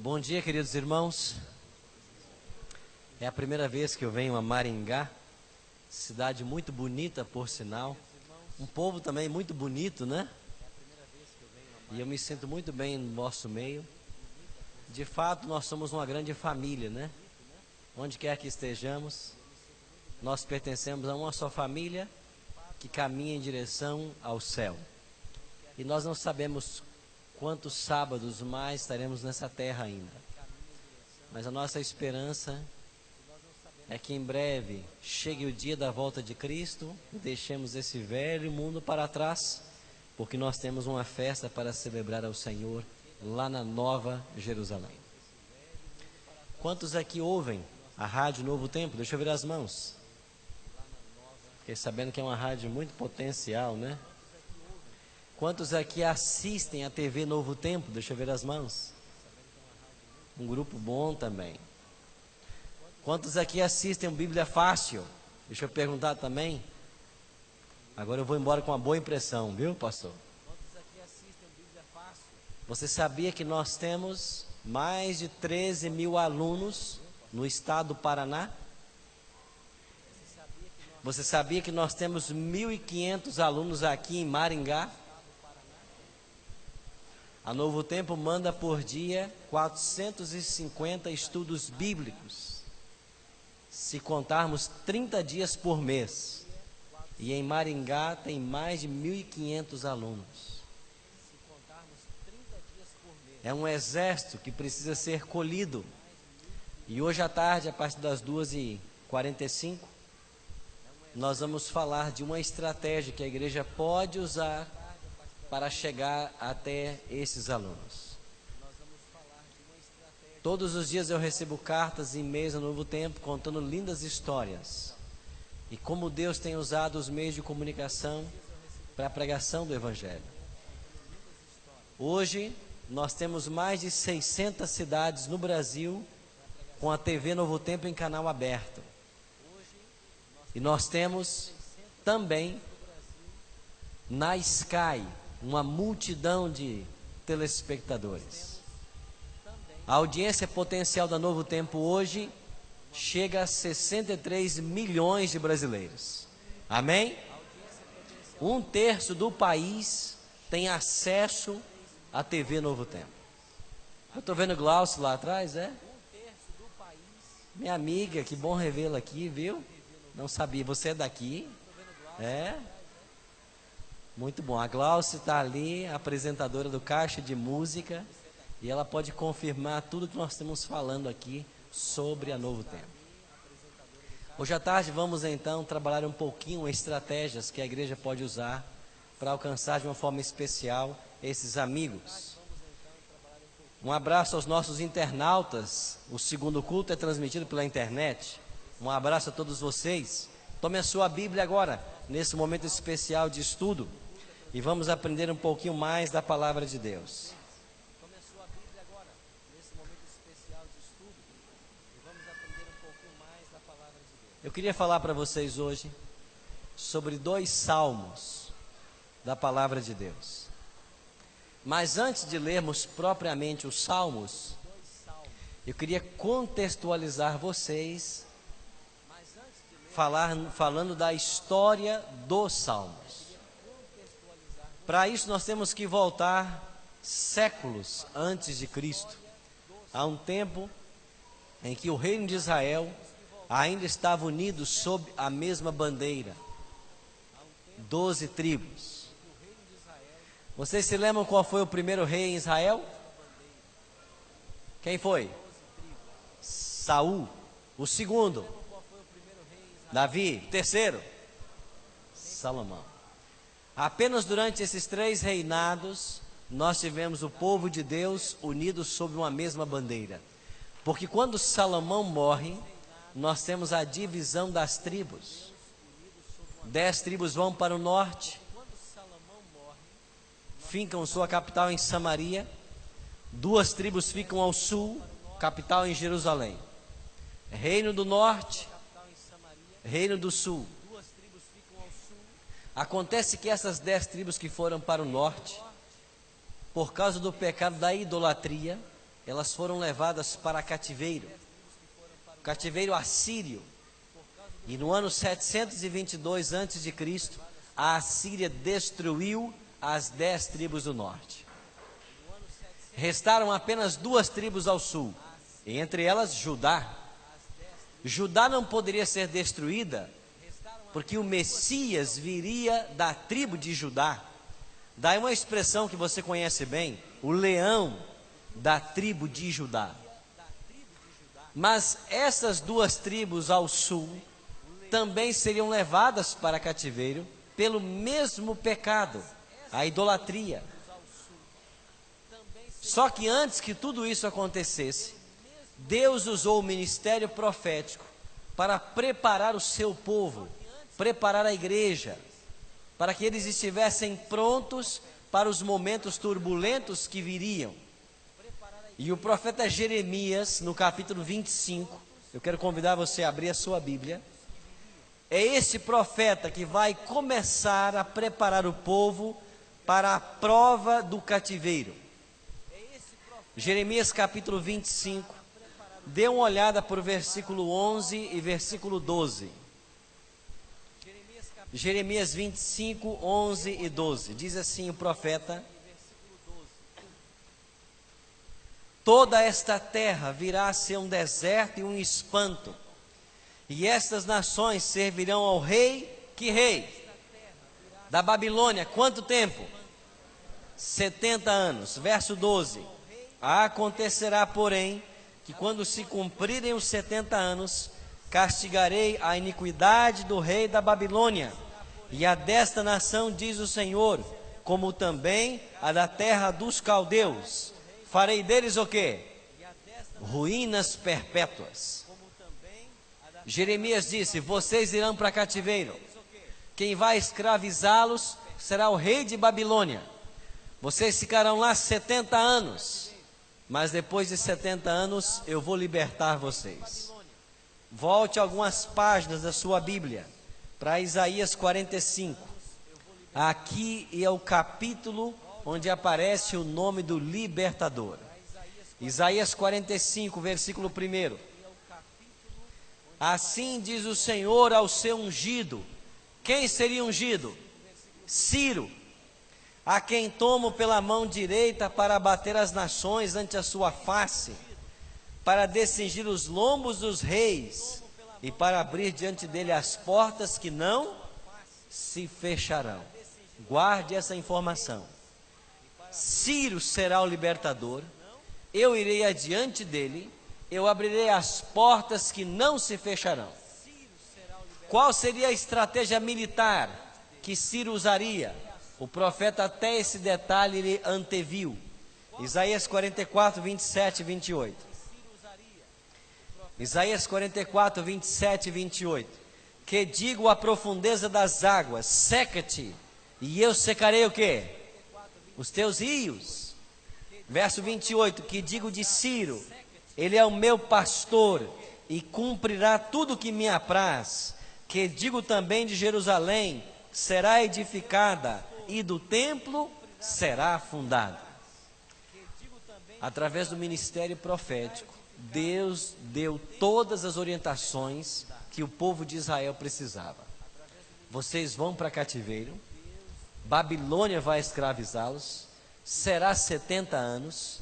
Bom dia, queridos irmãos. É a primeira vez que eu venho a Maringá, cidade muito bonita, por sinal. Um povo também muito bonito, né? E eu me sinto muito bem no nosso meio. De fato, nós somos uma grande família, né? Onde quer que estejamos, nós pertencemos a uma só família que caminha em direção ao céu. E nós não sabemos quantos sábados mais estaremos nessa terra ainda. Mas a nossa esperança é que em breve chegue o dia da volta de Cristo e deixemos esse velho mundo para trás, porque nós temos uma festa para celebrar ao Senhor lá na Nova Jerusalém. Quantos aqui ouvem a Rádio Novo Tempo? Deixa eu ver as mãos. Fiquei sabendo que é uma rádio muito potencial, né? Quantos aqui assistem a TV Novo Tempo? Deixa eu ver as mãos. Um grupo bom também. Quantos aqui assistem o Bíblia Fácil? Deixa eu perguntar também. Agora eu vou embora com uma boa impressão, viu, pastor? Quantos aqui assistem o Bíblia Fácil? Você sabia que nós temos mais de 13 mil alunos no estado do Paraná? Você sabia que nós temos 1.500 alunos aqui em Maringá? A Novo Tempo manda por dia 450 estudos bíblicos, se contarmos 30 dias por mês. E em Maringá tem mais de 1.500 alunos. É um exército que precisa ser colhido. E hoje à tarde, a partir das 2h45, nós vamos falar de uma estratégia que a igreja pode usar para chegar até esses alunos. Todos os dias eu recebo cartas e e-mails no Novo Tempo contando lindas histórias e como Deus tem usado os meios de comunicação para a pregação do Evangelho. Hoje nós temos mais de 600 cidades no Brasil com a TV Novo Tempo em canal aberto. E nós temos também na Sky uma multidão de telespectadores. A audiência potencial da Novo Tempo hoje chega a 63 milhões de brasileiros. Amém? 1/3 do país tem acesso à TV Novo Tempo. Eu estou vendo Glaucio lá atrás, é? Minha amiga, que bom revê-la aqui, viu? Não sabia, você é daqui? É? Muito bom, a Glaucia está ali, a apresentadora do Caixa de Música, e ela pode confirmar tudo que nós estamos falando aqui sobre a Novo Tempo. Hoje à tarde vamos então trabalhar um pouquinho estratégias que a igreja pode usar para alcançar de uma forma especial esses amigos. Um abraço aos nossos internautas, o segundo culto é transmitido pela internet. Um abraço a todos vocês. Tome a sua Bíblia agora, nesse momento especial de estudo, e vamos aprender um pouquinho mais da palavra de Deus. Tome a sua Bíblia agora, nesse momento especial de estudo, e vamos aprender um pouquinho mais da palavra de Deus. Eu queria falar para vocês hoje sobre 2 salmos da palavra de Deus. Mas antes de lermos propriamente os salmos, eu queria contextualizar vocês falando da história dos salmos. Para isso nós temos que voltar séculos antes de Cristo, a um tempo em que o reino de Israel ainda estava unido sob a mesma bandeira, 12 tribos. Vocês se lembram qual foi o primeiro rei em Israel? Quem foi? Saul. O segundo? Davi. Terceiro? Salomão. Apenas durante esses 3 reinados, nós tivemos o povo de Deus unido sob uma mesma bandeira. Porque quando Salomão morre, nós temos a divisão das tribos. 10 tribos vão para o norte, fincam sua capital em Samaria. 2 tribos ficam ao sul, capital em Jerusalém. Reino do norte, reino do sul. Acontece que essas 10 tribos que foram para o norte, por causa do pecado da idolatria, elas foram levadas para cativeiro, cativeiro assírio. E no ano 722 a.C., a Assíria destruiu as 10 tribos do norte. Restaram apenas 2 tribos ao sul, e entre elas Judá. Judá não poderia ser destruída, porque o Messias viria da tribo de Judá. Daí uma expressão que você conhece bem, o leão da tribo de Judá. Mas essas 2 tribos ao sul também seriam levadas para cativeiro pelo mesmo pecado, a idolatria. Só que antes que tudo isso acontecesse, Deus usou o ministério profético para preparar o seu povo, preparar a igreja, para que eles estivessem prontos para os momentos turbulentos que viriam. E o profeta Jeremias, no capítulo 25, eu quero convidar você a abrir a sua Bíblia. É esse profeta que vai começar a preparar o povo para a prova do cativeiro. Jeremias capítulo 25, dê uma olhada para o versículo 11 e versículo 12. Jeremias 25, 11 e 12, diz assim o profeta: toda esta terra virá a ser um deserto e um espanto, e estas nações servirão ao rei, que rei? Da Babilônia, quanto tempo? 70 anos, verso 12, acontecerá porém, que quando se cumprirem os 70 anos, castigarei a iniquidade do rei da Babilônia, e a desta nação, diz o Senhor, como também a da terra dos caldeus. Farei deles o quê? Ruínas perpétuas. Jeremias disse: vocês irão para cativeiro. Quem vai escravizá-los será o rei de Babilônia. Vocês ficarão lá 70 anos, mas depois de 70 anos eu vou libertar vocês. Volte algumas páginas da sua Bíblia para Isaías 45. Aqui é o capítulo onde aparece o nome do libertador. Isaías 45, versículo 1. Assim diz o Senhor ao seu ungido. Quem seria ungido? Ciro, a quem tomo pela mão direita para abater as nações ante a sua face, para descingir os lombos dos reis e para abrir diante dele as portas que não se fecharão. Guarde essa informação. Ciro será o libertador, eu irei adiante dele, eu abrirei as portas que não se fecharão. Qual seria a estratégia militar que Ciro usaria? O profeta até esse detalhe ele anteviu. Isaías 44, 27 e 28. Isaías 44, 27 e 28. Que digo à profundeza das águas, seca-te, e eu secarei o quê? Os teus rios. Verso 28, que digo de Ciro, ele é o meu pastor, e cumprirá tudo o que me apraz. Que digo também de Jerusalém, será edificada, e do templo será fundada. Através do ministério profético, Deus deu todas as orientações que o povo de Israel precisava. Vocês vão para cativeiro, Babilônia vai escravizá-los, será 70 anos,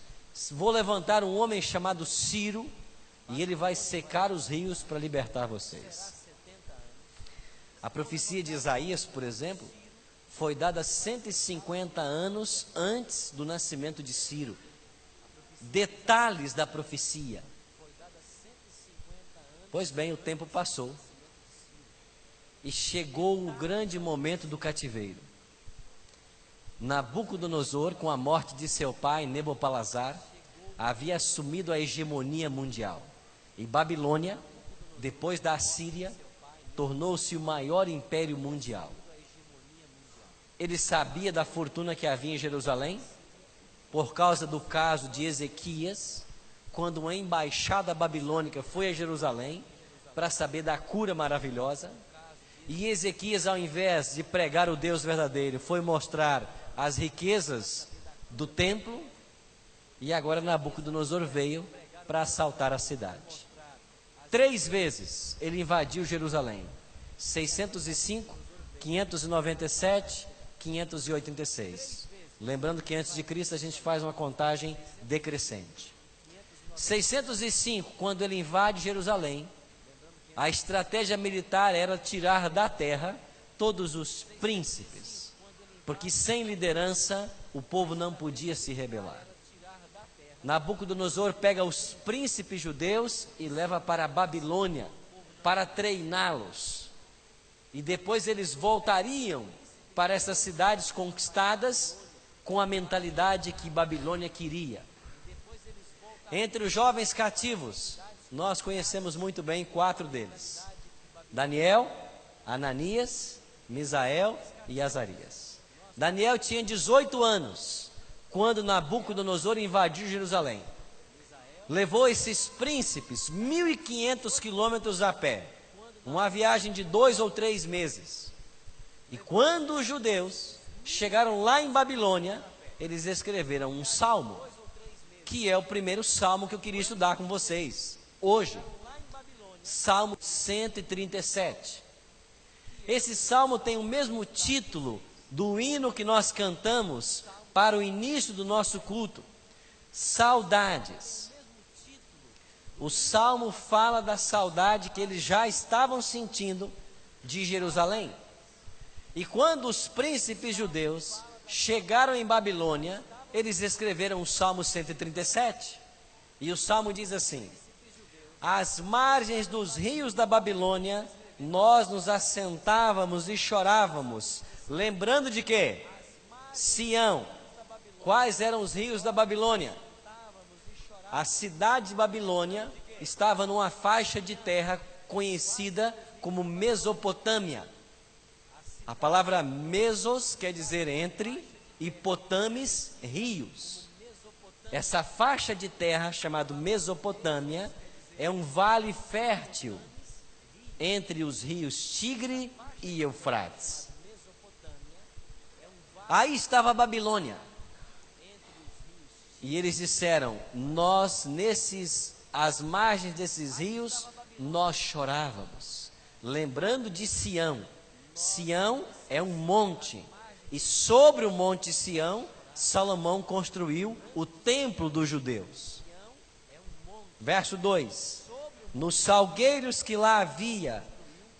vou levantar um homem chamado Ciro, e ele vai secar os rios para libertar vocês. A profecia de Isaías, por exemplo, foi dada 150 anos antes do nascimento de Ciro. Detalhes da profecia. Pois bem, o tempo passou e chegou o grande momento do cativeiro. Nabucodonosor, com a morte de seu pai Nabopolassar, havia assumido a hegemonia mundial. E Babilônia, depois da Assíria, tornou-se o maior império mundial. Ele sabia da fortuna que havia em Jerusalém, por causa do caso de Ezequias, quando uma embaixada babilônica foi a Jerusalém para saber da cura maravilhosa, e Ezequias, ao invés de pregar o Deus verdadeiro, foi mostrar as riquezas do templo. E agora Nabucodonosor veio para assaltar a cidade. 3 vezes ele invadiu Jerusalém: 605, 597, 586. Lembrando que antes de Cristo a gente faz uma contagem decrescente. 605, quando ele invade Jerusalém, a estratégia militar era tirar da terra todos os príncipes, porque sem liderança o povo não podia se rebelar. Nabucodonosor pega os príncipes judeus e leva para a Babilônia para treiná-los. E depois eles voltariam para essas cidades conquistadas com a mentalidade que Babilônia queria. Entre os jovens cativos, nós conhecemos muito bem 4 deles: Daniel, Ananias, Misael e Azarias. Daniel tinha 18 anos quando Nabucodonosor invadiu Jerusalém. Levou esses príncipes 1.500 quilômetros a pé, uma viagem de 2 ou 3 meses. E quando os judeus chegaram lá em Babilônia, eles escreveram um salmo, que é o primeiro salmo que eu queria estudar com vocês hoje. Salmo 137. Esse salmo tem o mesmo título do hino que nós cantamos para o início do nosso culto: Saudades. O salmo fala da saudade que eles já estavam sentindo de Jerusalém. E quando os príncipes judeus chegaram em Babilônia, eles escreveram o Salmo 137. E o salmo diz assim: às margens dos rios da Babilônia, nós nos assentávamos e chorávamos, lembrando de quê? Sião. Quais eram os rios da Babilônia? A cidade de Babilônia estava numa faixa de terra conhecida como Mesopotâmia. A palavra mesos quer dizer entre, e potames, rios. Essa faixa de terra chamada Mesopotâmia é um vale fértil entre os rios Tigre e Eufrates. Aí estava a Babilônia. E eles disseram: nós às margens desses rios, nós chorávamos, lembrando de Sião. Sião é um monte, e sobre o monte Sião, Salomão construiu o templo dos judeus. Verso 2: nos salgueiros que lá havia,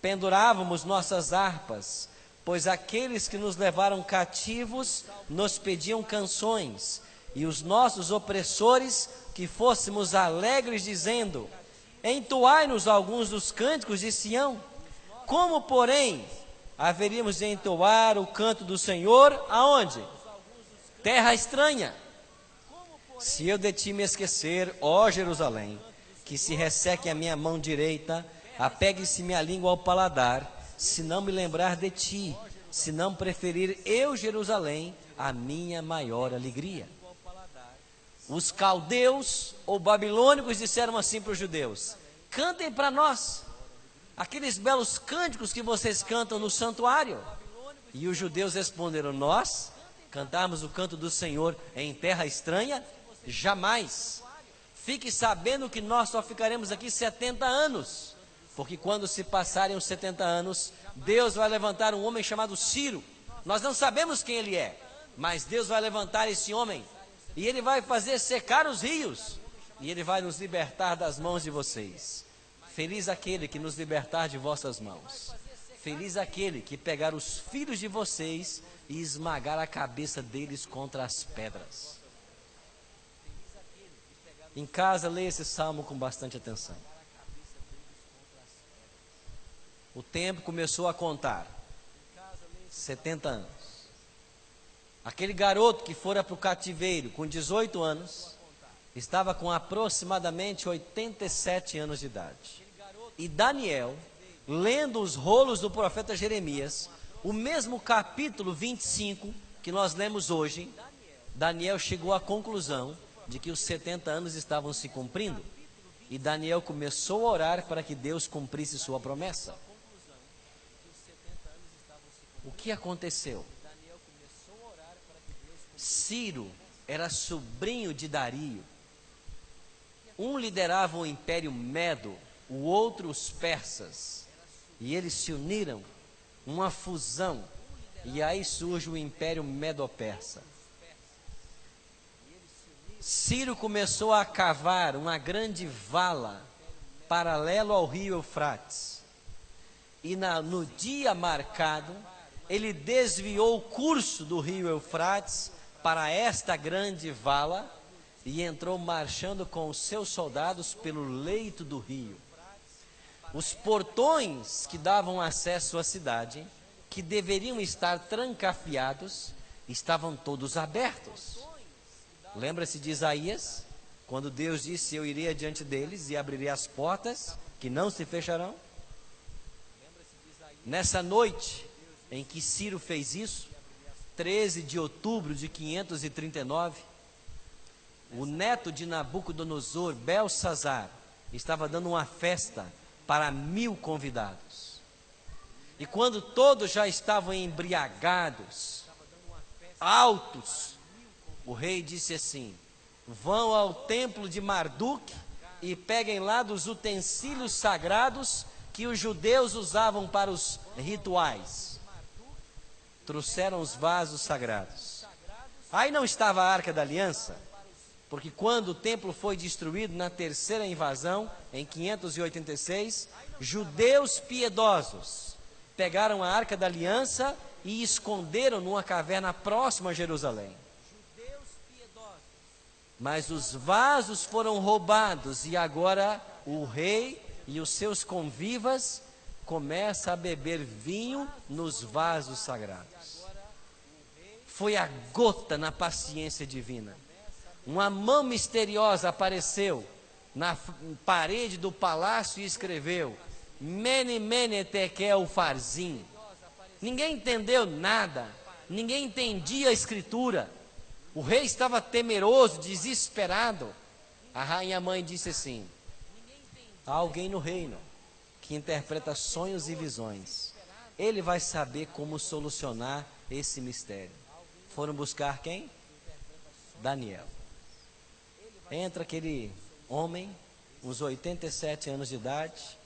pendurávamos nossas harpas, pois aqueles que nos levaram cativos nos pediam canções, e os nossos opressores que fôssemos alegres, dizendo: entoai-nos alguns dos cânticos de Sião. Como, porém, haveríamos de entoar o canto do Senhor aonde? Terra estranha. Se eu de ti me esquecer, ó Jerusalém, que se resseque a minha mão direita, apegue-se minha língua ao paladar, se não me lembrar de ti, se não preferir eu, Jerusalém, a minha maior alegria. Os caldeus ou babilônicos disseram assim para os judeus: cantem para nós aqueles belos cânticos que vocês cantam no santuário. E os judeus responderam: nós cantarmos o canto do Senhor em terra estranha? Jamais. Fique sabendo que nós só ficaremos aqui 70 anos, porque quando se passarem os 70 anos, Deus vai levantar um homem chamado Ciro. Nós não sabemos quem ele é, mas Deus vai levantar esse homem, e ele vai fazer secar os rios, e ele vai nos libertar das mãos de vocês. Feliz aquele que nos libertar de vossas mãos. Feliz aquele que pegar os filhos de vocês e esmagar a cabeça deles contra as pedras. Em casa, leia esse salmo com bastante atenção. O tempo começou a contar. 70 anos. Aquele garoto que fora para o cativeiro com 18 anos, estava com aproximadamente 87 anos de idade. E Daniel, lendo os rolos do profeta Jeremias, o mesmo capítulo 25 que nós lemos hoje, Daniel chegou à conclusão de que os 70 anos estavam se cumprindo. E Daniel começou a orar para que Deus cumprisse sua promessa. O que aconteceu? Ciro era sobrinho de Dario. Um liderava o Império Medo, o outro os persas. E eles se uniram, uma fusão, e aí surge o Império Medo-Persa. Ciro começou a cavar uma grande vala paralelo ao rio Eufrates. E no dia marcado, ele desviou o curso do rio Eufrates para esta grande vala e entrou marchando com os seus soldados pelo leito do rio. Os portões que davam acesso à cidade, que deveriam estar trancafiados, estavam todos abertos. Lembra-se de Isaías, quando Deus disse: eu irei adiante deles e abrirei as portas, que não se fecharão? Nessa noite em que Ciro fez isso, 13 de outubro de 539, o neto de Nabucodonosor, Belsazar, estava dando uma festa para 1000 convidados. E quando todos já estavam embriagados, altos, o rei disse assim: vão ao templo de Marduk e peguem lá dos utensílios sagrados que os judeus usavam para os rituais. Trouxeram os vasos sagrados. Aí não estava a Arca da Aliança, porque quando o templo foi destruído na terceira invasão, em 586, judeus piedosos pegaram a Arca da Aliança e esconderam numa caverna próxima a Jerusalém. Mas os vasos foram roubados e agora o rei e os seus convivas começam a beber vinho nos vasos sagrados. Foi a gota na paciência divina. Uma mão misteriosa apareceu na parede do palácio e escreveu: Mene, Mene, Tekel, Farzim. Ninguém entendeu nada, ninguém entendia a escritura. O rei estava temeroso, desesperado. A rainha mãe disse assim: há alguém no reino que interpreta sonhos e visões. Ele vai saber como solucionar esse mistério. Foram buscar quem? Daniel. Entra aquele homem, uns 87 anos de idade,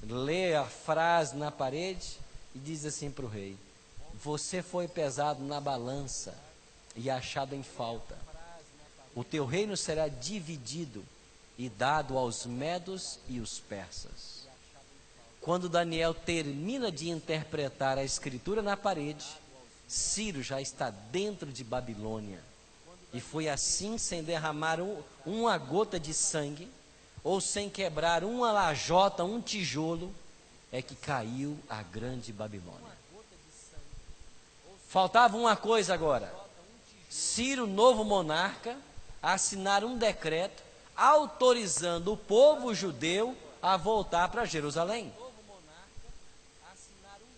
lê a frase na parede e diz assim para o rei: você foi pesado na balança e achado em falta. O teu reino será dividido e dado aos medos e os persas. Quando Daniel termina de interpretar a escritura na parede, Ciro já está dentro de Babilônia. E foi assim, sem derramar uma gota de sangue, ou sem quebrar uma lajota, um tijolo, é que caiu a grande Babilônia. Faltava uma coisa agora: Ciro, novo monarca, assinar um decreto autorizando o povo judeu a voltar para Jerusalém.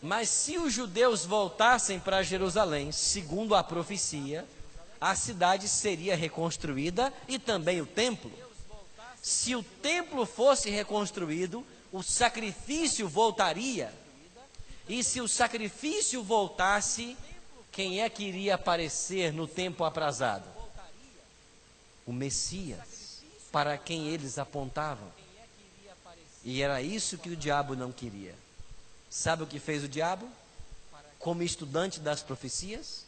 Mas se os judeus voltassem para Jerusalém, segundo a profecia, a cidade seria reconstruída e também o templo. Se o templo fosse reconstruído, o sacrifício voltaria. E se o sacrifício voltasse, quem é que iria aparecer no tempo aprazado? O Messias, para quem eles apontavam. E era isso que o diabo não queria. Sabe o que fez o diabo? Como estudante das profecias,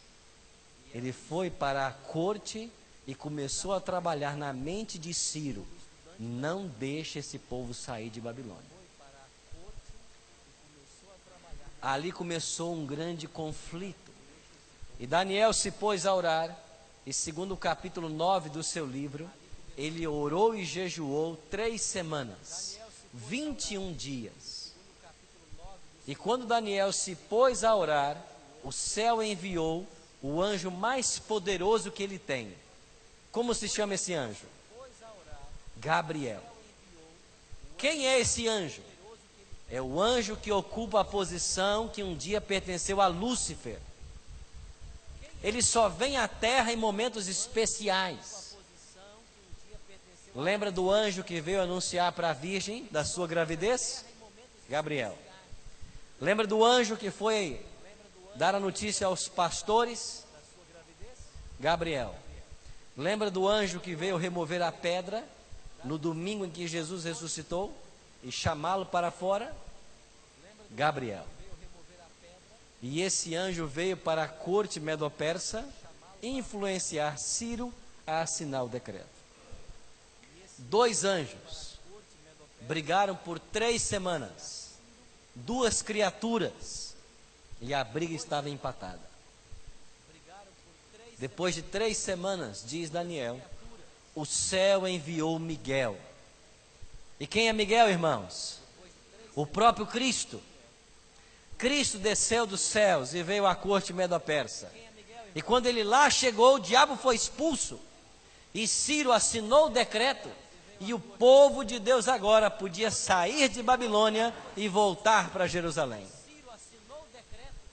ele foi para a corte e começou a trabalhar na mente de Ciro: não deixe esse povo sair de Babilônia. Ali começou um grande conflito. E Daniel se pôs a orar, e segundo o capítulo 9 do seu livro, ele orou e jejuou 3 semanas, 21 dias. E quando Daniel se pôs a orar, o céu enviou o anjo mais poderoso que ele tem. Como se chama esse anjo? Gabriel. Quem é esse anjo? É o anjo que ocupa a posição que um dia pertenceu a Lúcifer. Ele só vem à terra em momentos especiais. Lembra do anjo que veio anunciar para a virgem da sua gravidez? Gabriel. Lembra do anjo que foi dar a notícia aos pastores? Gabriel. Lembra do anjo que veio remover a pedra no domingo em que Jesus ressuscitou e chamá-lo para fora? Gabriel. E esse anjo veio para a corte medo-persa influenciar Ciro a assinar o decreto. 2 anjos brigaram por 3 semanas, 2 criaturas, e a briga estava empatada. Depois de 3 semanas, diz Daniel, o céu enviou Miguel. E quem é Miguel, irmãos? O próprio Cristo. Cristo desceu dos céus e veio à corte medo-persa. E quando ele lá chegou, o diabo foi expulso. E Ciro assinou o decreto. E o povo de Deus agora podia sair de Babilônia e voltar para Jerusalém.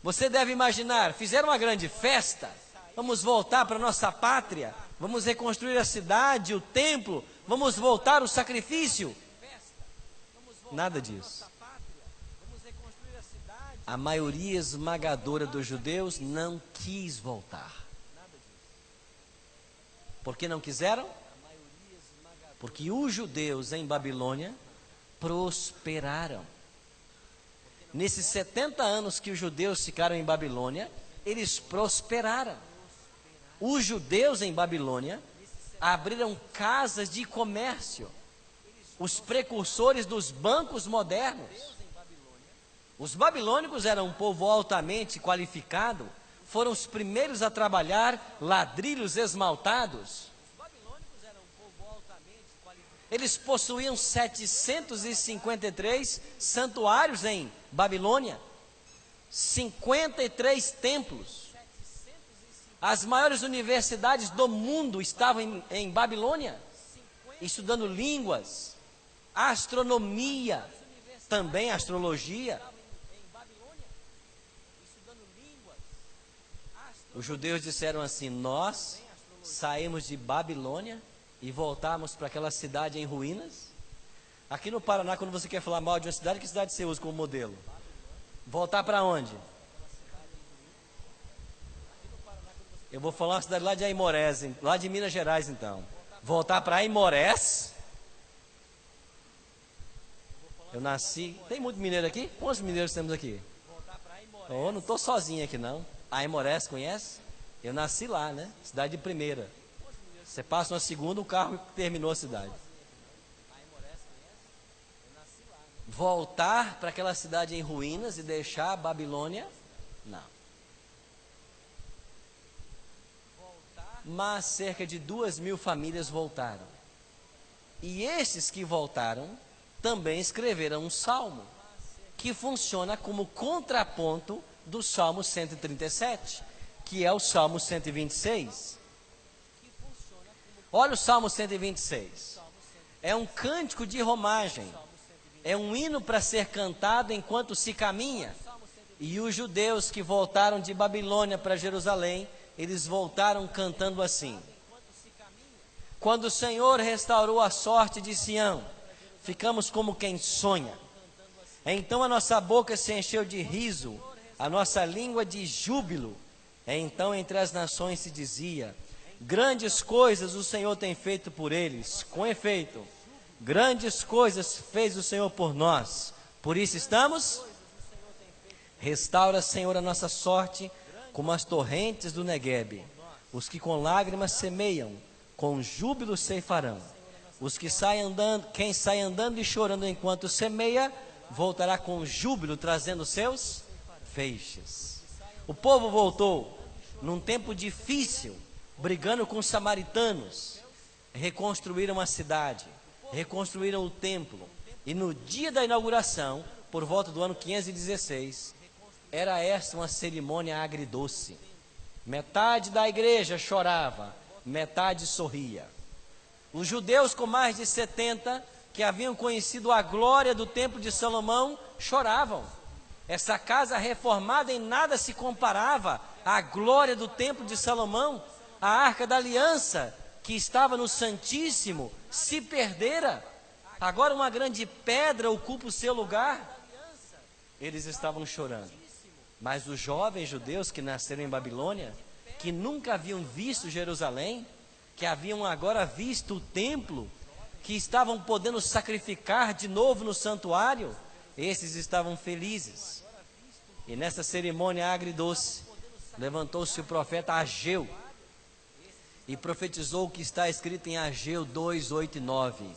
Você deve imaginar, fizeram uma grande festa. Vamos voltar para nossa pátria. Vamos reconstruir a cidade, o templo. Vamos voltar o sacrifício. Nada disso. A maioria esmagadora dos judeus não quis voltar. Por que não quiseram? Porque os judeus em Babilônia prosperaram. Nesses 70 anos que os judeus ficaram em Babilônia, eles prosperaram. Os judeus em Babilônia abriram casas de comércio, os precursores dos bancos modernos. Os babilônicos eram um povo altamente qualificado, foram os primeiros a trabalhar ladrilhos esmaltados. Eles possuíam 753 santuários em Babilônia, 53 templos. As maiores universidades do mundo estavam em Babilônia, estudando línguas, astronomia, também astrologia. Os judeus disseram assim: nós saímos de Babilônia e voltamos para aquela cidade em ruínas. Aqui no Paraná, quando você quer falar mal de uma cidade, que cidade você usa como modelo? Voltar para onde? Eu vou falar uma cidade lá de Aimorés, lá de Minas Gerais, então. Voltar para Aimorés. Eu nasci... Tem muito mineiro aqui? Quantos mineiros temos aqui? Oh, não estou sozinho aqui, não. Aimorés, conhece? Eu nasci lá, né? Cidade de primeira. Você passa uma segunda, o carro terminou a cidade. Voltar para aquela cidade em ruínas e deixar a Babilônia? Não. Mas cerca de 2.000 famílias voltaram. E esses que voltaram também escreveram um salmo, que funciona como contraponto do Salmo 137, que é o Salmo 126. Olha o Salmo 126. É um cântico de romagem. É um hino para ser cantado enquanto se caminha. E os judeus que voltaram de Babilônia para Jerusalém, eles voltaram cantando assim: quando o Senhor restaurou a sorte de Sião, ficamos como quem sonha. Então a nossa boca se encheu de riso, a nossa língua de júbilo. Então entre as nações se dizia: grandes coisas o Senhor tem feito por eles. Com efeito, grandes coisas fez o Senhor por nós. Por isso estamos. Restaura, Senhor, a nossa sorte como as torrentes do Neguebe. Os que com lágrimas semeiam, com júbilo ceifarão. Os que saem andando, quem sai andando e chorando enquanto semeia, voltará com júbilo trazendo seus feixes. O povo voltou num tempo difícil, brigando com os samaritanos. Reconstruíram a cidade, reconstruíram o templo. E no dia da inauguração, por volta do ano 516, era esta uma cerimônia agridoce. Metade da igreja chorava, metade sorria. Os judeus com mais de 70, que haviam conhecido a glória do templo de Salomão, choravam. Essa casa reformada em nada se comparava à glória do templo de Salomão. A arca da aliança, que estava no Santíssimo, se perdera. Agora uma grande pedra ocupa o seu lugar. Eles estavam chorando. Mas os jovens judeus que nasceram em Babilônia, que nunca haviam visto Jerusalém, que haviam agora visto o templo, que estavam podendo sacrificar de novo no santuário, esses estavam felizes. E nessa cerimônia agridoce, levantou-se o profeta Ageu e profetizou o que está escrito em Ageu 2, 8 e 9.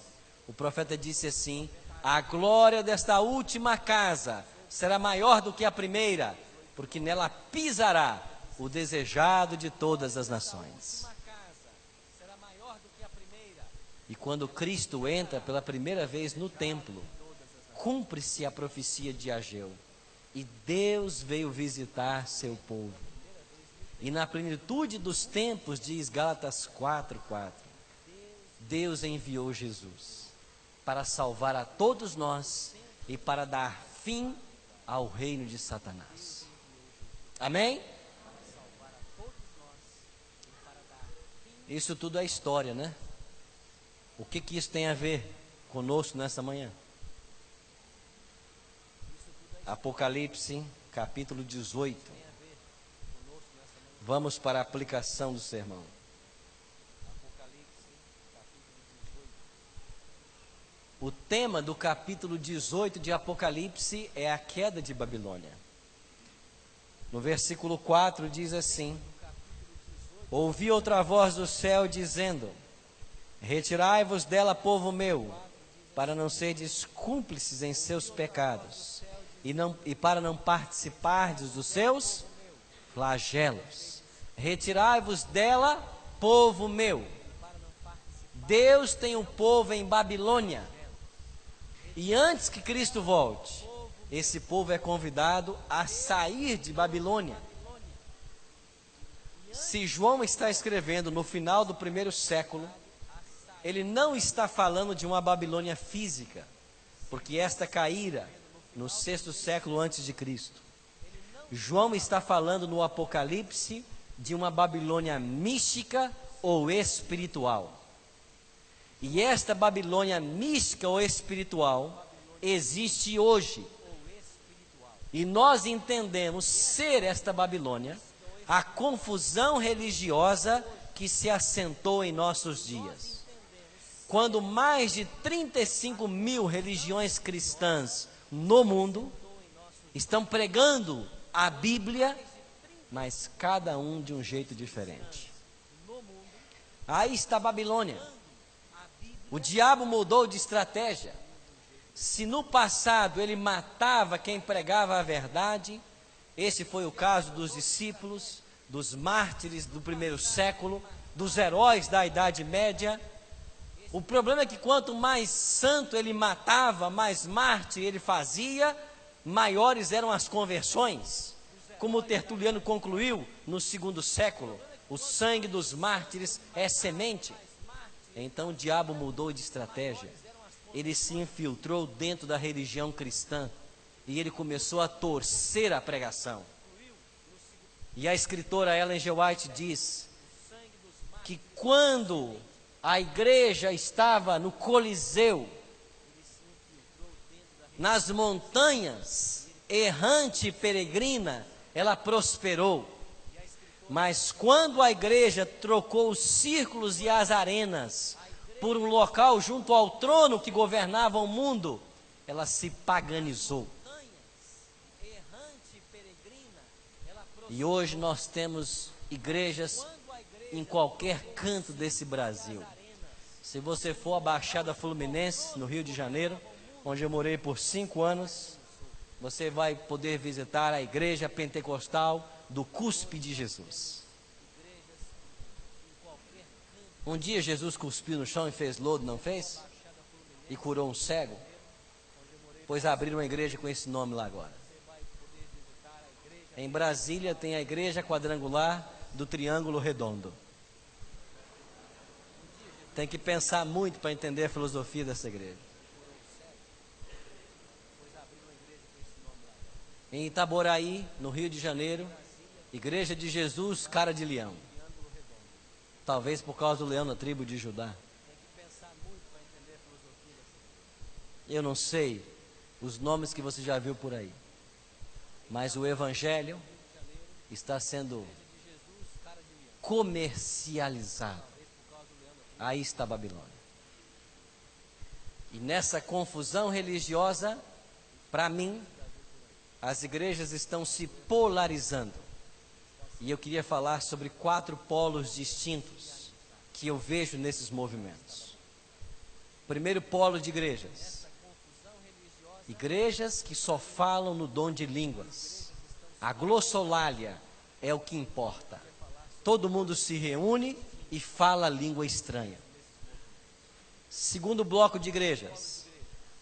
O profeta disse assim: a glória desta última casa será maior do que a primeira, porque nela pisará o desejado de todas as nações. E quando Cristo entra pela primeira vez no templo, cumpre-se a profecia de Ageu, e Deus veio visitar seu povo. E na plenitude dos tempos, diz Gálatas 4:4, Deus enviou Jesus para salvar a todos nós e para dar fim ao reino de Satanás. Amém? Isso tudo é história, né? O que isso tem a ver conosco nessa manhã? Apocalipse, capítulo 18. Vamos para a aplicação do sermão. O tema do capítulo 18 de Apocalipse é a queda de Babilônia. No versículo 4 diz assim: ouvi outra voz do céu dizendo: retirai-vos dela, povo meu, para não serdes cúmplices em seus pecados, e para não participardes dos seus flagelos. Retirai-vos dela, povo meu. Deus tem um povo em Babilônia, e antes que Cristo volte, esse povo é convidado a sair de Babilônia. Se João está escrevendo no final do primeiro século, ele não está falando de uma Babilônia física, porque esta caíra no 6º século antes de Cristo. João está falando no Apocalipse de uma Babilônia mística ou espiritual. E esta Babilônia mística ou espiritual existe hoje. E nós entendemos ser esta Babilônia a confusão religiosa que se assentou em nossos dias. Quando mais de 35 mil religiões cristãs no mundo estão pregando a Bíblia, mas cada um de um jeito diferente. Aí está a Babilônia. O diabo mudou de estratégia. Se no passado ele matava quem pregava a verdade, esse foi o caso dos discípulos, dos mártires do primeiro século, dos heróis da Idade Média. O problema é que quanto mais santo ele matava, mais mártir ele fazia, maiores eram as conversões. Como o Tertuliano concluiu no 2º século, o sangue dos mártires é semente. Então o diabo mudou de estratégia. Ele se infiltrou dentro da religião cristã e ele começou a torcer a pregação. E a escritora Ellen G. White diz que quando a igreja estava no Coliseu, nas montanhas, errante e peregrina, ela prosperou. Mas quando a igreja trocou os círculos e as arenas por um local junto ao trono que governava o mundo, ela se paganizou. E hoje nós temos igrejas em qualquer canto desse Brasil. Se você for à Baixada Fluminense, no Rio de Janeiro, onde eu morei por 5 anos, você vai poder visitar a igreja pentecostal do Cuspe de Jesus. Um dia Jesus cuspiu no chão e fez lodo, não fez? E curou um cego. Pois abriram uma igreja com esse nome lá agora. Em Brasília tem a igreja quadrangular do Triângulo Redondo. Tem que pensar muito para entender a filosofia dessa igreja. Em Itaboraí, no Rio de Janeiro, Igreja de Jesus, Cara de Leão. Talvez por causa do leão na tribo de Judá. Eu não sei os nomes que você já viu por aí. Mas o Evangelho está sendo comercializado. aí está a Babilônia. E nessa confusão religiosa, para mim, as igrejas estão se polarizando. E eu queria falar sobre 4 polos distintos que eu vejo nesses movimentos. Primeiro polo de igrejas. Igrejas que só falam no dom de línguas. A glossolalia é o que importa. Todo mundo se reúne e fala língua estranha. Segundo bloco de igrejas,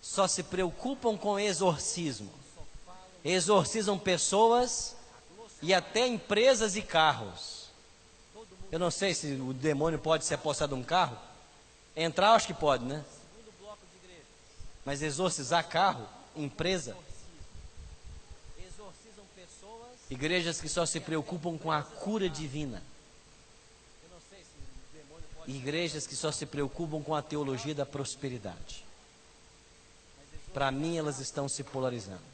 só se preocupam com exorcismo. Exorcizam pessoas e até empresas e carros. Eu não sei se o demônio pode se apossar de um carro. Entrar, acho que pode, né? Mas exorcizar carro, empresa. Igrejas que só se preocupam com a cura divina. Igrejas que só se preocupam com a teologia da prosperidade. Para mim, elas estão se polarizando.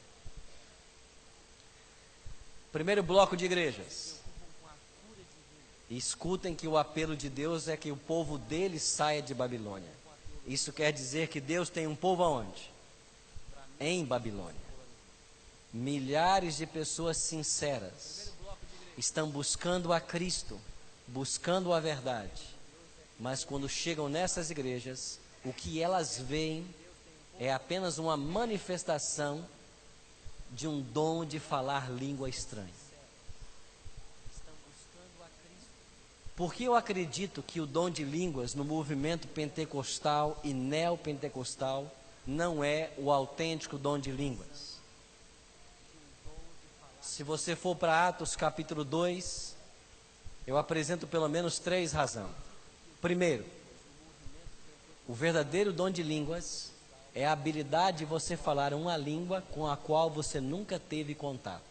Primeiro bloco de igrejas. Escutem que o apelo de Deus é que o povo dele saia de Babilônia. Isso quer dizer que Deus tem um povo aonde? Em Babilônia. Milhares de pessoas sinceras estão buscando a Cristo, buscando a verdade. Mas quando chegam nessas igrejas, o que elas veem é apenas uma manifestação de um dom de falar língua estranha. Porque eu acredito que o dom de línguas no movimento pentecostal e neopentecostal não é o autêntico dom de línguas. Se você for para Atos capítulo 2, eu apresento pelo menos 3 razões. Primeiro, o verdadeiro dom de línguas é a habilidade de você falar uma língua com a qual você nunca teve contato.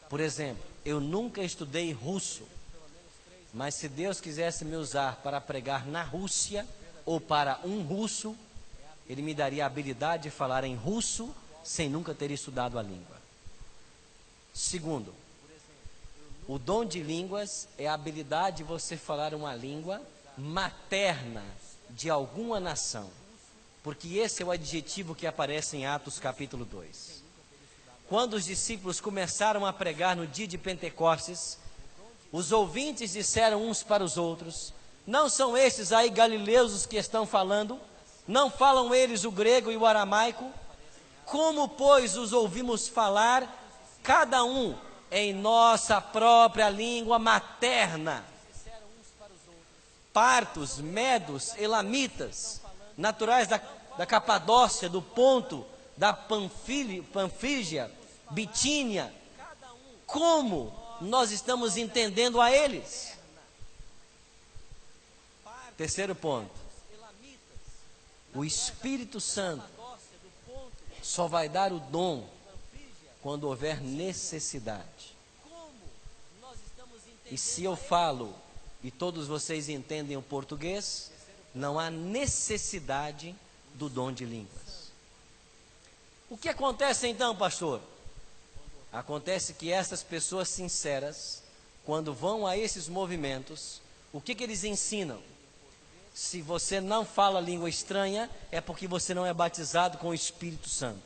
Por exemplo, eu nunca estudei russo, mas se Deus quisesse me usar para pregar na Rússia ou para um russo, Ele me daria a habilidade de falar em russo sem nunca ter estudado a língua. Segundo, o dom de línguas é a habilidade de você falar uma língua materna de alguma nação. Porque esse é o adjetivo que aparece em Atos capítulo 2. Quando os discípulos começaram a pregar no dia de Pentecostes, os ouvintes disseram uns para os outros: não são estes aí galileus os que estão falando? Não falam eles o grego e o aramaico? Como, pois, os ouvimos falar, cada um em nossa própria língua materna? Partos, medos, elamitas, naturais da Capadócia, do Ponto, da Panfília, Bitínia, como nós estamos entendendo a eles? Terceiro ponto, o Espírito Santo só vai dar o dom quando houver necessidade. E se eu falo e todos vocês entendem o português, não há necessidade do dom de línguas. O que acontece então, pastor? Acontece que essas pessoas sinceras, quando vão a esses movimentos, o que eles ensinam? Se você não fala língua estranha, é porque você não é batizado com o Espírito Santo.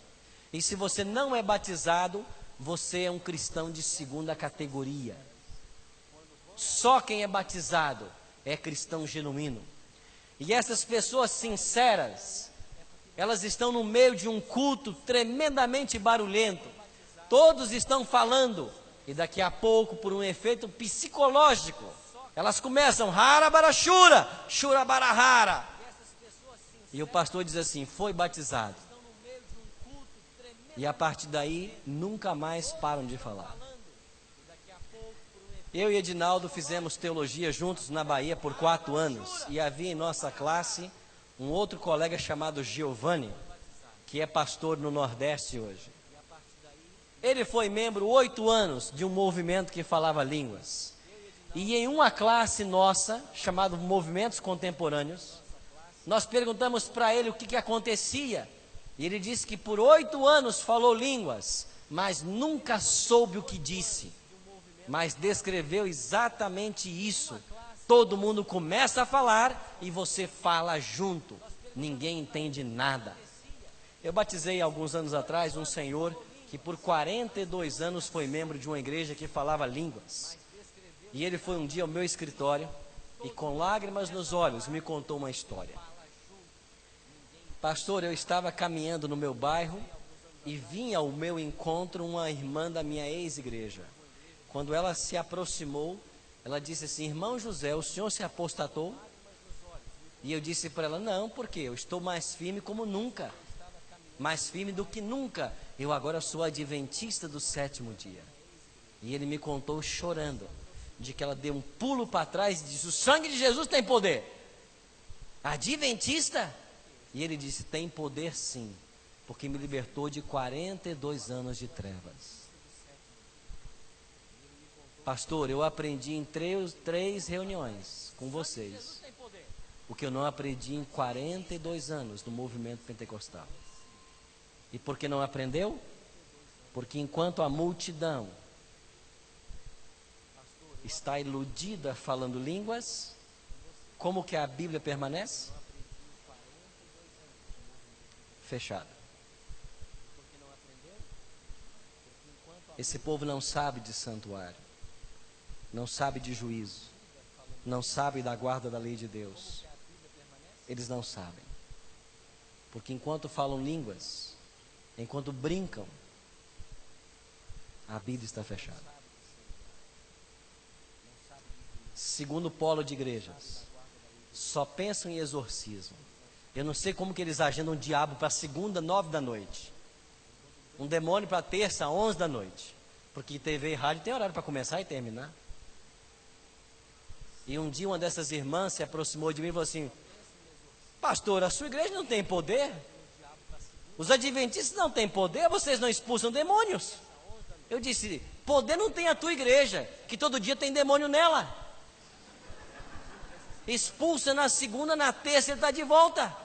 E se você não é batizado, você é um cristão de segunda categoria. Só quem é batizado é cristão genuíno. E essas pessoas sinceras, elas estão no meio de um culto tremendamente barulhento. Todos estão falando. E daqui a pouco, por um efeito psicológico, elas começam harabarachura, shurabarahara. E o pastor diz assim: foi batizado. E a partir daí, nunca mais param de falar. Eu e Edinaldo fizemos teologia juntos na Bahia por 4 anos. E havia em nossa classe um outro colega chamado Giovanni, que é pastor no Nordeste hoje. Ele foi membro 8 anos de um movimento que falava línguas. E em uma classe nossa, chamada Movimentos Contemporâneos, nós perguntamos para ele o que acontecia. E ele disse que por 8 anos falou línguas, mas nunca soube o que disse. Mas descreveu exatamente isso. todo mundo começa a falar e você fala junto. Ninguém entende nada. Eu batizei alguns anos atrás um senhor que por 42 anos foi membro de uma igreja que falava línguas. E ele foi um dia ao meu escritório e com lágrimas nos olhos me contou uma história. Pastor, eu estava caminhando no meu bairro e vinha ao meu encontro uma irmã da minha ex-igreja. Quando ela se aproximou, ela disse assim: irmão José, o senhor se apostatou? E eu disse para ela: não, porque eu estou mais firme como nunca. Mais firme do que nunca. Eu agora sou adventista do 7º dia. E ele me contou chorando, de que ela deu um pulo para trás e disse: o sangue de Jesus tem poder. Adventista? E ele disse: tem poder sim, porque me libertou de 42 anos de trevas. Pastor, eu aprendi em três reuniões com vocês o que eu não aprendi em 42 anos no movimento pentecostal. E por que não aprendeu? Porque enquanto a multidão está iludida falando línguas, como que a Bíblia permanece? Fechada. Esse povo não sabe de santuário, não sabe de juízo, não sabe da guarda da lei de Deus. Eles não sabem. Porque enquanto falam línguas, enquanto brincam, a Bíblia está fechada. Segundo polo de igrejas, só pensam em exorcismo. Eu não sei como que eles agendam um diabo para segunda, 9 da noite. Um demônio para terça, 11 da noite. Porque TV e rádio tem horário para começar e terminar. E um dia uma dessas irmãs se aproximou de mim e falou assim: pastor, a sua igreja não tem poder? Os adventistas não têm poder? Vocês não expulsam demônios? Eu disse: poder não tem a tua igreja, que todo dia tem demônio nela. Expulsa na segunda, na terça ele está de volta.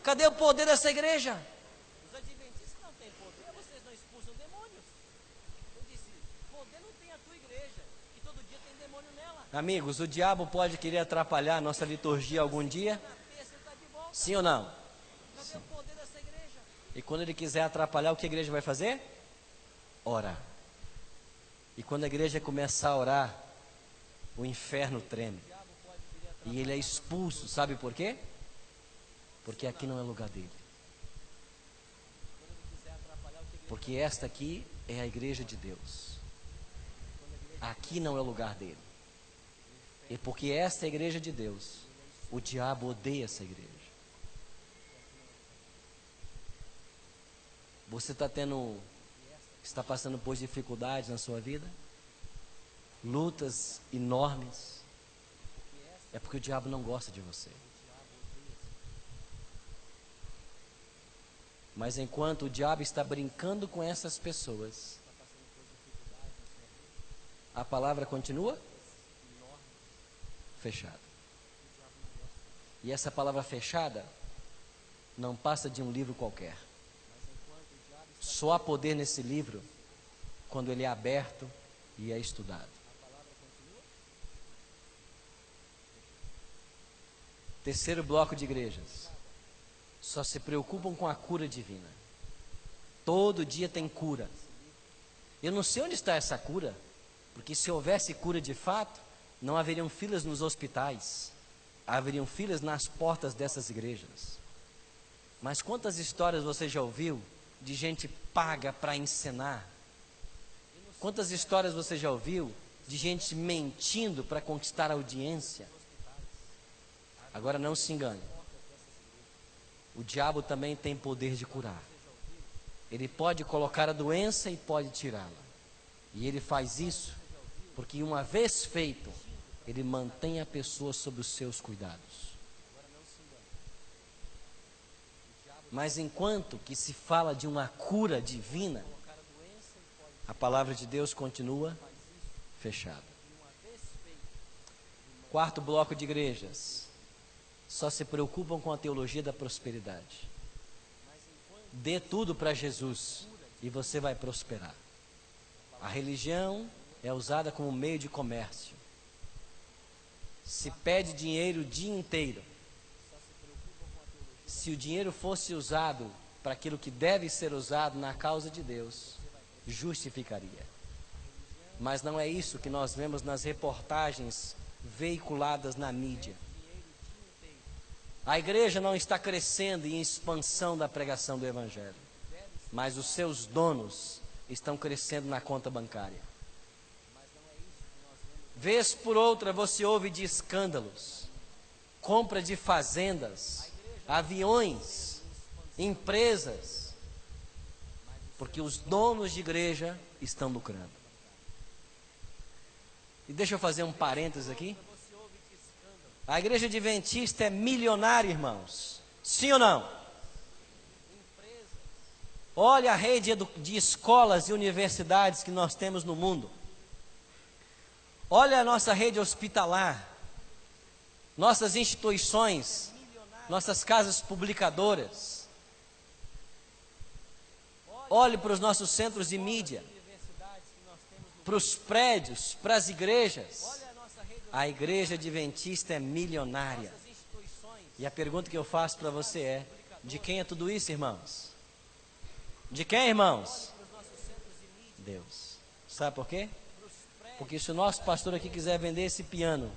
Cadê o poder dessa igreja? Os adventistas não têm poder, vocês não expulsam demônios. Eu disse: poder não tem a tua igreja, que todo dia tem demônio nela. Amigos, o diabo pode querer atrapalhar a nossa liturgia algum dia? Sim ou não? Cadê o poder dessa igreja? E quando ele quiser atrapalhar, o que a igreja vai fazer? Orar. E quando a igreja começar a orar, o inferno treme. E ele é expulso, sabe por quê? Porque aqui não é lugar dele. Porque esta aqui é a igreja de Deus. Aqui não é o lugar dele. E porque esta é a igreja de Deus, o diabo odeia essa igreja. Você está passando por dificuldades na sua vida? Lutas enormes? É porque o diabo não gosta de você. Mas enquanto o diabo está brincando com essas pessoas, a palavra continua fechada. E essa palavra fechada não passa de um livro qualquer. Só há poder nesse livro quando ele é aberto e é estudado. Terceiro bloco de igrejas. Só se preocupam com a cura divina. Todo dia tem cura. Eu não sei onde está essa cura, porque se houvesse cura de fato, não haveriam filas nos hospitais, haveriam filas nas portas dessas igrejas. Mas quantas histórias você já ouviu de gente paga para encenar? Quantas histórias você já ouviu de gente mentindo para conquistar audiência? Agora não se engane. O diabo também tem poder de curar. Ele pode colocar a doença e pode tirá-la. E ele faz isso porque uma vez feito, ele mantém a pessoa sob os seus cuidados. Mas enquanto que se fala de uma cura divina, a palavra de Deus continua fechada. Quarto bloco de igrejas. Só se preocupam com a teologia da prosperidade. Dê tudo para Jesus e você vai prosperar. A religião é usada como meio de comércio. se pede dinheiro o dia inteiro. Se o dinheiro fosse usado para aquilo que deve ser usado na causa de Deus, justificaria. Mas não é isso que nós vemos nas reportagens veiculadas na mídia. A igreja não está crescendo em expansão da pregação do Evangelho, mas os seus donos estão crescendo na conta bancária. Vez por outra você ouve de escândalos, compra de fazendas, aviões, empresas, porque os donos de igreja estão lucrando. E deixa eu fazer um parênteses aqui. A igreja adventista é milionária, irmãos. Sim ou não? Olha a rede de escolas e universidades que nós temos no mundo. Olha a nossa rede hospitalar, nossas instituições, nossas casas publicadoras. Olhe para os nossos centros de mídia, para os prédios, para as igrejas. A igreja adventista é milionária. E a pergunta que eu faço para você é: de quem é tudo isso, irmãos? De quem, irmãos? Deus. Sabe por quê? Porque se o nosso pastor aqui quiser vender esse piano,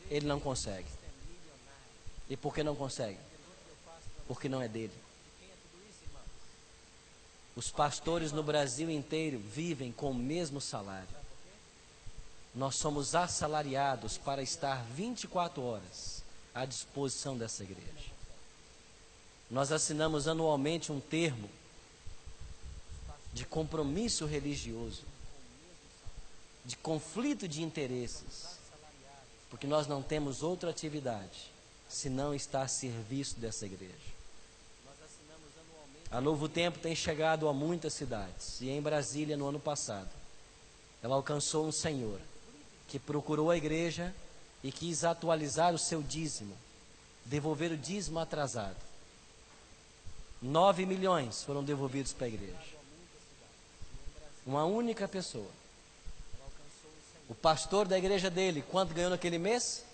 ele não consegue. E por que não consegue? Porque não é dele. Os pastores no Brasil inteiro vivem com o mesmo salário. Nós somos assalariados para estar 24 horas à disposição dessa igreja. Nós assinamos anualmente um termo de compromisso religioso, de conflito de interesses, porque nós não temos outra atividade senão estar a serviço dessa igreja. A Novo Tempo tem chegado a muitas cidades, e em Brasília, no ano passado, ela alcançou um senhor que procurou a igreja e quis atualizar o seu dízimo, devolver o dízimo atrasado. 9 milhões foram devolvidos para a igreja. Uma única pessoa. O pastor da igreja dele, quanto ganhou naquele mês?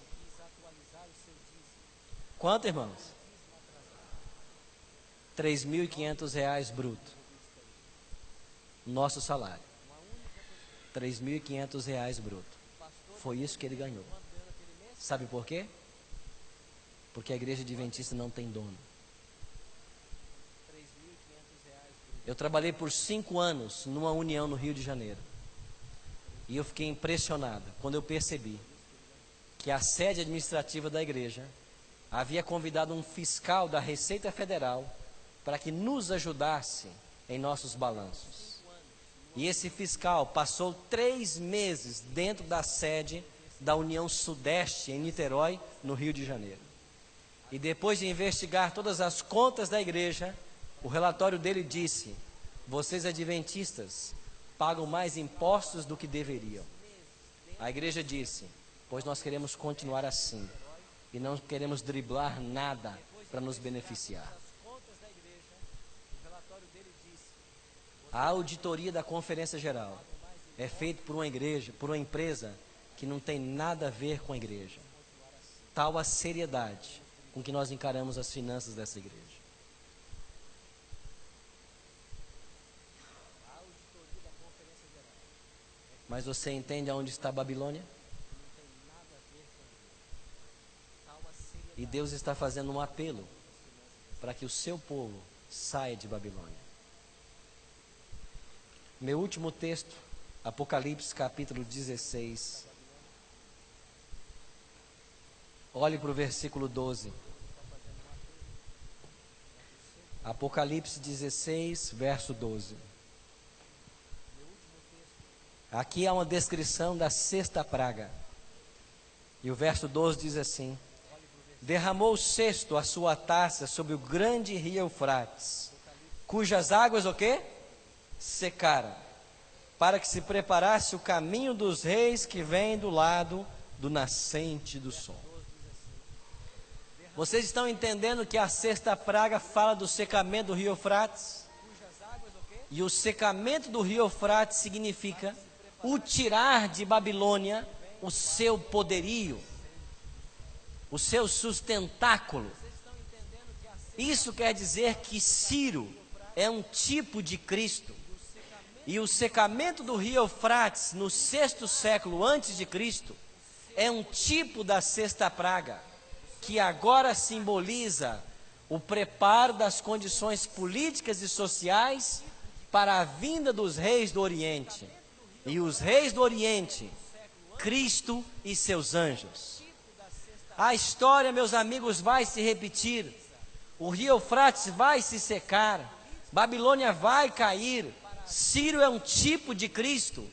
Quanto, irmãos? R$3.500 bruto. Nosso salário. R$3.500 bruto. Foi isso que ele ganhou. Sabe por quê? Porque a igreja adventista não tem dono. Eu trabalhei por 5 anos numa união no Rio de Janeiro. E eu fiquei impressionado quando eu percebi que a sede administrativa da igreja havia convidado um fiscal da Receita Federal para que nos ajudasse em nossos balanços. E esse fiscal passou 3 meses dentro da sede da União Sudeste, em Niterói, no Rio de Janeiro. E depois de investigar todas as contas da igreja, o relatório dele disse: vocês adventistas pagam mais impostos do que deveriam. A igreja disse: pois nós queremos continuar assim e não queremos driblar nada para nos beneficiar. A auditoria da Conferência Geral é feita por uma igreja, por uma empresa que não tem nada a ver com a igreja. Tal a seriedade com que nós encaramos as finanças dessa igreja. Mas você entende aonde está a Babilônia? E Deus está fazendo um apelo para que o seu povo saia de Babilônia. Meu último texto, Apocalipse capítulo 16. Olhe para o versículo 12. Apocalipse 16, verso 12. Aqui há uma descrição da 6ª praga. E o verso 12 diz assim: derramou o 6º a sua taça sobre o grande rio Eufrates, cujas águas o quê? Secaram, para que se preparasse o caminho dos reis que vem do lado do nascente do sol. Vocês estão entendendo que a 6ª praga fala do secamento do rio Eufrates? E o secamento do rio Eufrates significa o tirar de Babilônia o seu poderio, o seu sustentáculo. Isso quer dizer que Ciro é um tipo de Cristo. E o secamento do rio Eufrates no 6º século antes de Cristo é um tipo da sexta praga, que agora simboliza o preparo das condições políticas e sociais para a vinda dos reis do Oriente. E os reis do Oriente, Cristo e seus anjos. A história, meus amigos, vai se repetir. O rio Eufrates vai se secar. Babilônia vai cair. Ciro é um tipo de Cristo.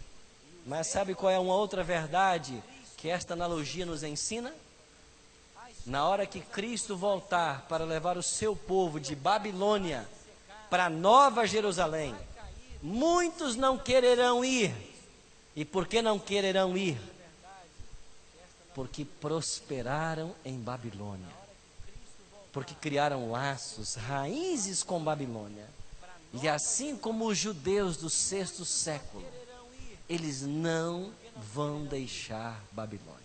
Mas sabe qual é uma outra verdade que esta analogia nos ensina? Na hora que Cristo voltar para levar o seu povo de Babilônia para Nova Jerusalém, muitos não quererão ir. E por que não quererão ir? Porque prosperaram em Babilônia. Porque criaram laços, raízes com Babilônia. E assim como os judeus do 6º século, eles não vão deixar Babilônia.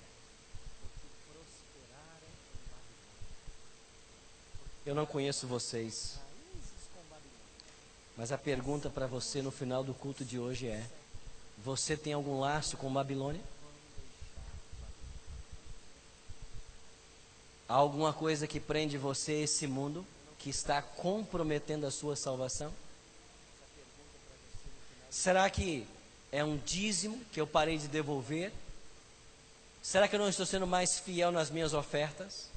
Eu não conheço vocês, mas a pergunta para você no final do culto de hoje é: você tem algum laço com Babilônia? Há alguma coisa que prende você a esse mundo, que está comprometendo a sua salvação? Será que é um dízimo que eu parei de devolver? Será que eu não estou sendo mais fiel nas minhas ofertas?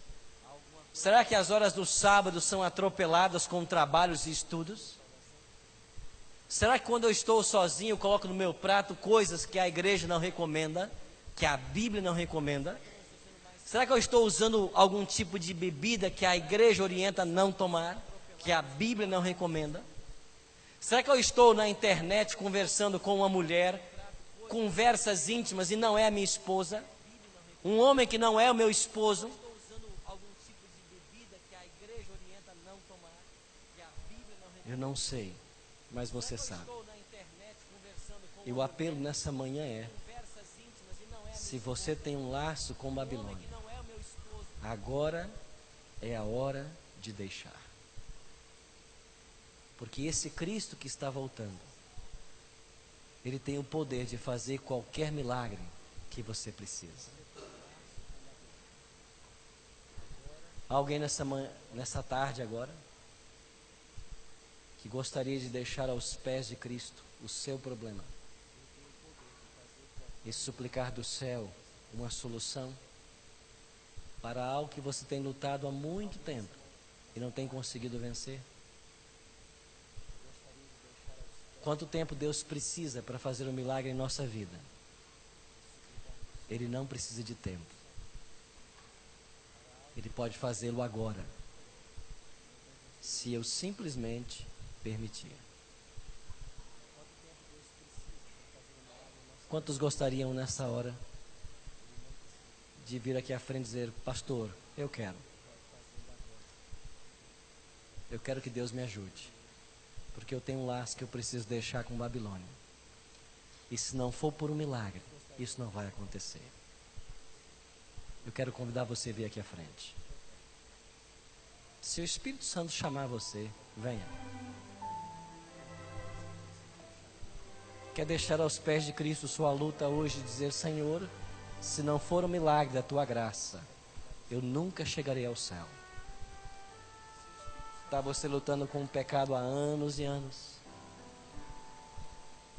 Será que as horas do sábado são atropeladas com trabalhos e estudos? Será que quando eu estou sozinho eu coloco no meu prato coisas que a igreja não recomenda, que a Bíblia não recomenda? Será que eu estou usando algum tipo de bebida que a igreja orienta não tomar, que a Bíblia não recomenda? Será que eu estou na internet conversando com uma mulher, conversas íntimas e não é a minha esposa? Um homem que não é o meu esposo? Eu não sei, mas você sabe. E o apelo nessa manhã é: se você tem um laço com Babilônia, agora é a hora de deixar. Porque esse Cristo que está voltando, Ele tem o poder de fazer qualquer milagre que você precisa. Alguém nessa tarde agora, que gostaria de deixar aos pés de Cristo o seu problema e suplicar do céu uma solução para algo que você tem lutado há muito tempo e não tem conseguido vencer? Quanto tempo Deus precisa para fazer um milagre em nossa vida? Ele não precisa de tempo. Ele pode fazê-lo agora, se eu simplesmente permitir. Quantos gostariam nessa hora de vir aqui à frente e dizer: pastor, eu quero que Deus me ajude, porque eu tenho um laço que eu preciso deixar com Babilônia, e se não for por um milagre, isso não vai acontecer. Eu quero convidar você a vir aqui à frente. Se o Espírito Santo chamar você, venha. Quer deixar aos pés de Cristo sua luta hoje e dizer: Senhor, se não for um milagre da tua graça, eu nunca chegarei ao céu. Está você lutando com o pecado há anos e anos.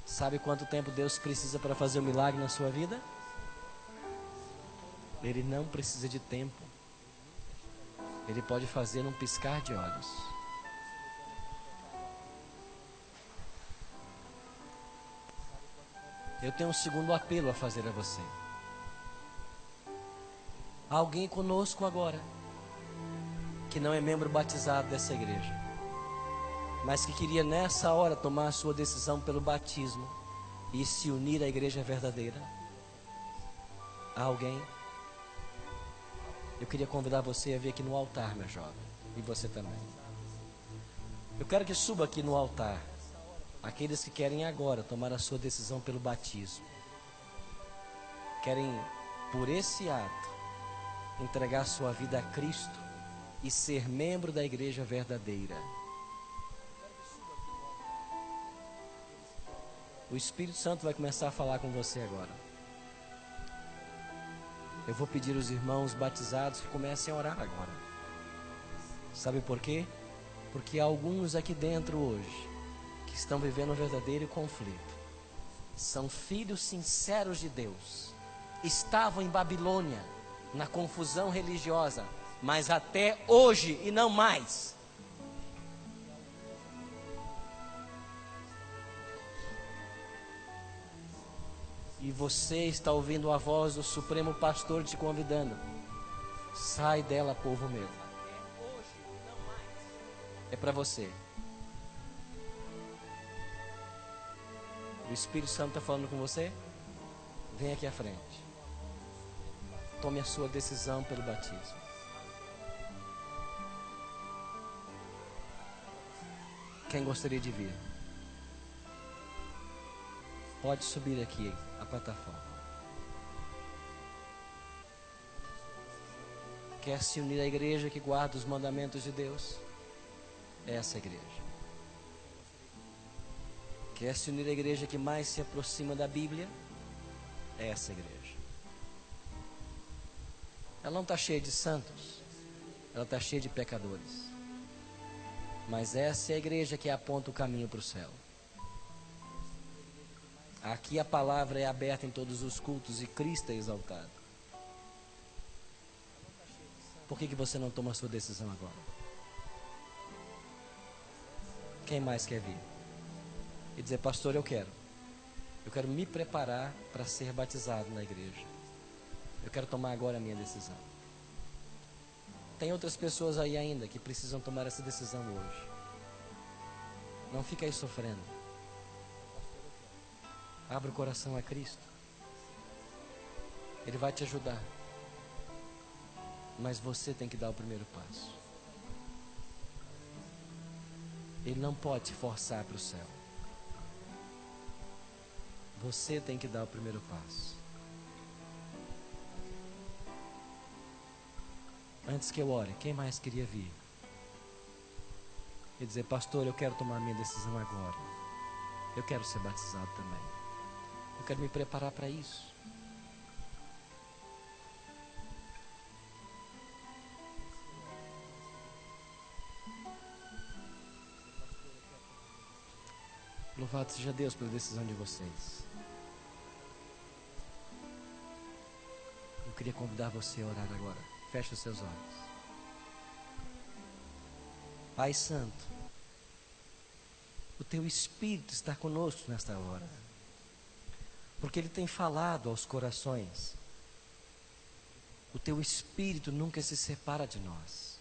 Sabe quanto tempo Deus precisa para fazer um milagre na sua vida? Ele não precisa de tempo. Ele pode fazer num piscar de olhos. Eu tenho um segundo apelo a fazer a você. Há alguém conosco agora que não é membro batizado dessa igreja, mas que queria nessa hora tomar a sua decisão pelo batismo e se unir à igreja verdadeira. Há alguém? Eu queria convidar você a vir aqui no altar, meu jovem, e você também. Eu quero que suba aqui no altar aqueles que querem agora tomar a sua decisão pelo batismo. Querem, por esse ato, entregar sua vida a Cristo e ser membro da igreja verdadeira. O Espírito Santo vai começar a falar com você agora. Eu vou pedir aos irmãos batizados que comecem a orar agora. Sabe por quê? Porque há alguns aqui dentro hoje que estão vivendo um verdadeiro conflito. São filhos sinceros de Deus. Estavam em Babilônia, na confusão religiosa, mas até hoje e não mais. E você está ouvindo a voz do Supremo Pastor te convidando. Sai dela, povo meu. É para você. O Espírito Santo está falando com você? Vem aqui à frente. Tome a sua decisão pelo batismo. Quem gostaria de vir? Pode subir aqui a plataforma. Quer se unir à igreja que guarda os mandamentos de Deus? É essa igreja. Quer se unir à igreja que mais se aproxima da Bíblia? É essa igreja. Ela não está cheia de santos, ela está cheia de pecadores. Mas essa é a igreja que aponta o caminho para o céu. Aqui a palavra é aberta em todos os cultos e Cristo é exaltado. Por que você não toma a sua decisão agora? Quem mais quer vir? E dizer, pastor, eu quero me preparar para ser batizado na igreja. Eu quero tomar agora a minha decisão. Tem outras pessoas aí ainda que precisam tomar essa decisão hoje. Não fica aí sofrendo. Abra o coração a Cristo. Ele vai te ajudar. Mas você tem que dar o primeiro passo. Ele não pode te forçar para o céu. Você tem que dar o primeiro passo. Antes que eu ore, quem mais queria vir? E dizer, pastor, eu quero tomar minha decisão agora. Eu quero ser batizado também. Eu quero me preparar para isso. Louvado seja Deus pela decisão de vocês. Eu queria convidar você a orar agora. Feche os seus olhos. Pai Santo, o Teu Espírito está conosco nesta hora. Porque Ele tem falado aos corações. O Teu Espírito nunca se separa de nós.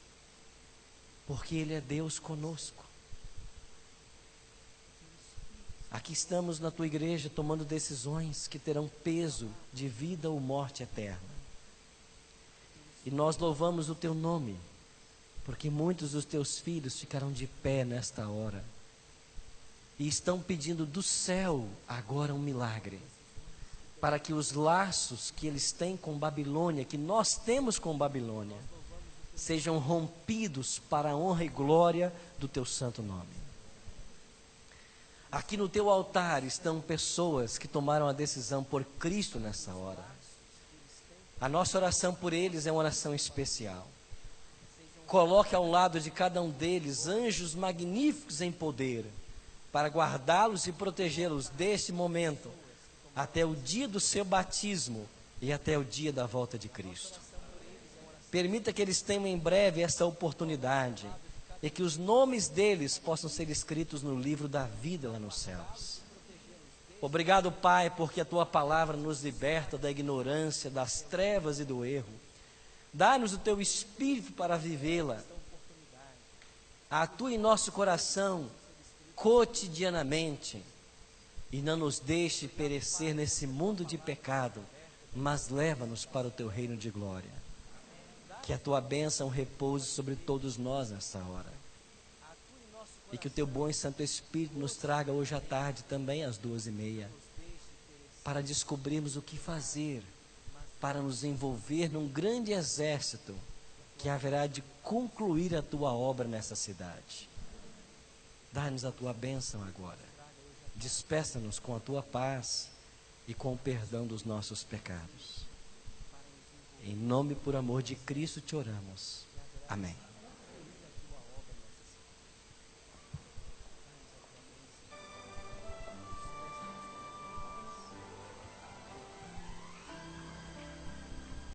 Porque Ele é Deus conosco. Aqui estamos na Tua igreja tomando decisões que terão peso de vida ou morte eterna. E nós louvamos o Teu nome, porque muitos dos Teus filhos ficarão de pé nesta hora. E estão pedindo do céu agora um milagre. Para que os laços que eles têm com Babilônia, que nós temos com Babilônia, sejam rompidos para a honra e glória do Teu santo nome. Aqui no Teu altar estão pessoas que tomaram a decisão por Cristo nessa hora. A nossa oração por eles é uma oração especial. Coloque ao lado de cada um deles anjos magníficos em poder, para guardá-los e protegê-los deste momento, até o dia do seu batismo e até o dia da volta de Cristo. Permita que eles tenham em breve essa oportunidade e que os nomes deles possam ser escritos no livro da vida lá nos céus. Obrigado, Pai, porque a Tua palavra nos liberta da ignorância, das trevas e do erro. Dá-nos o Teu Espírito para vivê-la. Atua em nosso coração cotidianamente e não nos deixe perecer nesse mundo de pecado, mas leva-nos para o Teu reino de glória. Que a Tua bênção repouse sobre todos nós nessa hora. E que o Teu bom e Santo Espírito nos traga hoje à tarde, também às 2h30, para descobrirmos o que fazer para nos envolver num grande exército que haverá de concluir a tua obra nessa cidade. Dá-nos a tua bênção agora. Despeça-nos com a tua paz e com o perdão dos nossos pecados. Em nome e por amor de Cristo te oramos. Amém.